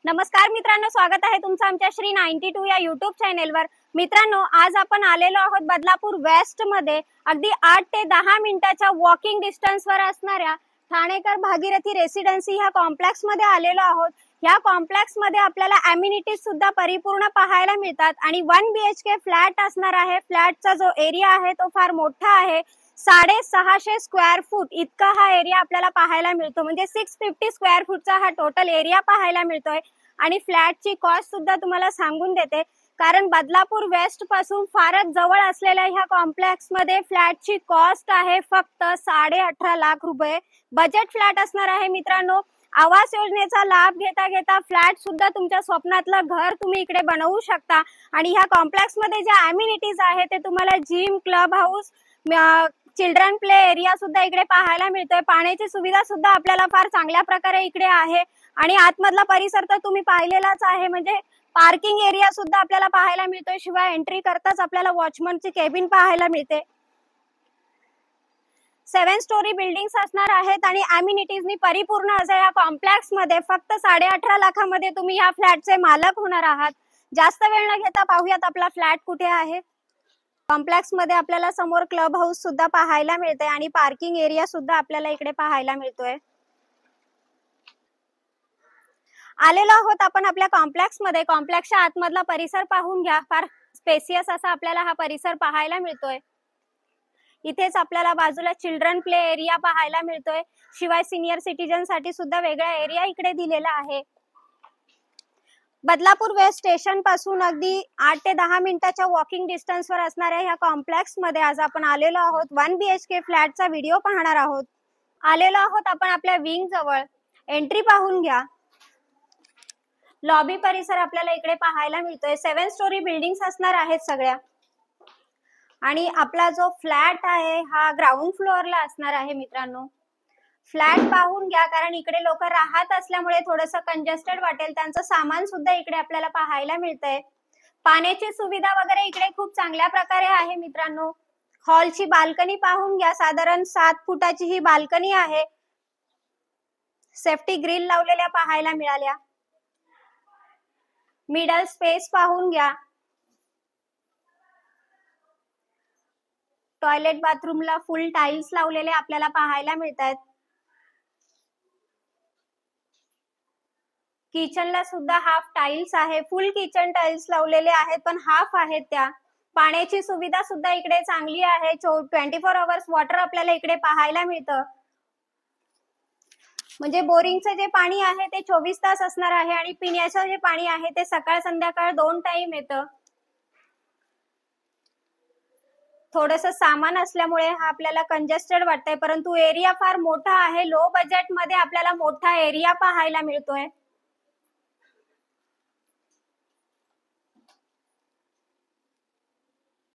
नमस्कार मित्रांनो, स्वागत आहे तुमचं आमच्या श्री 92 या युट्यूब चॅनेलवर। मित्रांनो, आज आपण आलेलो आहोत बदलापूर वेस्ट मध्ये अगदी 8 ते 10 मिनिटाच्या वॉकिंग डिस्टन्सवर असणाऱ्या ठाणेकर भागीरथी रेसिडेन्सी ह्या कॉम्प्लेक्स मध्ये आलेलो आहोत। या कॉम्प्लेक्स मध्ये आपल्याला अम्युनिटीज सुद्धा परिपूर्ण पाहायला मिळतात आणि 1 BHK फ्लॅट असणार आहे। फ्लॅटचा जो एरिया आहे तो फार मोठा आहे। 650 स्क्वेअर फूट इतका हा एरिया आपल्याला पाहायला मिळतो, म्हणजे 650 स्क्वेअर फूटचा हा टोटल एरिया पाहायला मिळतोय। आणि फ्लॅटची कॉस्ट सुद्धा तुम्हाला सांगून देते, कारण बदलापूर वेस्ट पासून फारच जवळ असलेल्या ह्या कॉम्प्लेक्स मध्ये फ्लॅटची कॉस्ट आहे फक्त 18.5 लाख रुपये। बजेट फ्लॅट असणार आहे मित्रांनो। आवास योजनेचा लाभ घेता घेता फ्लॅट सुद्धा तुमच्या स्वप्नातलं घर तुम्ही इकडे बनवू शकता। आणि ह्या कॉम्प्लेक्स मध्ये ज्या अम्युनिटीज आहेत ते तुम्हाला gym, club house, children play area सुद्धा इकडे पाहायला मिळतोय। पाण्याची सुविधा सुद्धा आपल्याला फार चांगल्या प्रकारे इकडे आहे आणि आतमधला परिसर तर तुम्ही पाहिलेलाच आहे, म्हणजे पार्किंग एरिया सुद्धा आपल्याला पाहायला मिळतोय। शिवाय एंट्री करताच आपल्याला वॉचमनची केबिन पाहायला मिळते। 7 स्टोरी बिल्डिंग्स असणार आहेत आणि अम्युनिटीजनी परिपूर्ण असं या कॉम्प्लेक्स मध्ये फक्त 18.5 लाखामध्ये तुम्ही या फ्लॅटचे मालक होणार आहात। जास्त वेळ न घेता पाहूयात आपला फ्लॅट कुठे आहे। कॉम्प्लेक्स मध्ये आपल्याला समोर क्लब हाऊस सुद्धा पाहायला मिळते आणि पार्किंग एरिया सुद्धा आपल्याला इकडे पाहायला मिळतोय। आलेलो आहोत आपण आपल्या कॉम्प्लेक्स मध्ये। कॉम्प्लेक्सच्या आतमधला परिसर पाहून घ्या, फार स्पेसियस असा आपल्याला हा परिसर पाहायला मिळतोय। इथेच आपल्याला बाजूला चिल्ड्रन प्ले एरिया पाहायला मिळतोय। शिवाय सिनियर सिटीजन साठी सुद्धा वेगळा एरिया इकडे दिलेला आहे। बदलापूर वेस्ट स्टेशन पासून अगदी 8 ते 10 मिनिटाच्या वॉकिंग डिस्टन्सवर असणाऱ्या ह्या कॉम्प्लेक्स मध्ये आज आपण आलेलो आहोत। 1 BHK फ्लॅटचा व्हिडिओ पाहणार आहोत। आलेलो आहोत आपण आपल्या विंग जवळ। एंट्री पाहून घ्या। लॉबी परिसर आपल्याला इकडे पाहायला मिळतोय। 7 स्टोरी बिल्डिंग्स असणार आहेत सगळ्या। आणि आपला जो फ्लॅट आहे हा ग्राउंड फ्लोअरला असणार आहे मित्रांनो। फ्लॅट पाहून घ्या, कारण इकडे लोक राहत असल्यामुळे थोडंसं कंजेस्टेड वाटेल। त्यांचं सामान सुद्धा इकडे आपल्याला पाहायला मिळतंय। पाण्याची सुविधा वगैरे इकडे खूप चांगल्या प्रकारे आहे मित्रांनो। हॉलची बाल्कनी पाहून घ्या, साधारण 7 फुटाची ही बाल्कनी आहे। सेफ्टी ग्रिल लावलेल्या पाहायला मिळाल्या। मिडल स्पेस पाहून घ्या। टॉयलेट बाथरूमला फुल टाइल्स लावलेले आपल्याला पाहायला मिळतात। किचनला सुद्धा हाफ टाइल्स आहे। फुल किचन टाइल्स लावलेले आहेत, पण हाफ आहेत त्या। पाण्याची सुविधा सुद्धा इकडे चांगली आहे। 24 आवर्स वॉटर आपल्याला इकडे पाहायला मिळतं, म्हणजे बोरिंगचं जे पाणी आहे ते 24 तास असणार आहे आणि पिण्याचं जे पाणी आहे ते सकाळ संध्याकाळ 2 टाइम येतं। थोडंसं सामान असल्यामुळे हा आपल्याला कंजेस्टेड वाटतंय, परंतु एरिया फार मोठा आहे। लो बजेट मध्ये आपल्याला मोठा एरिया पाहायला मिळतोय।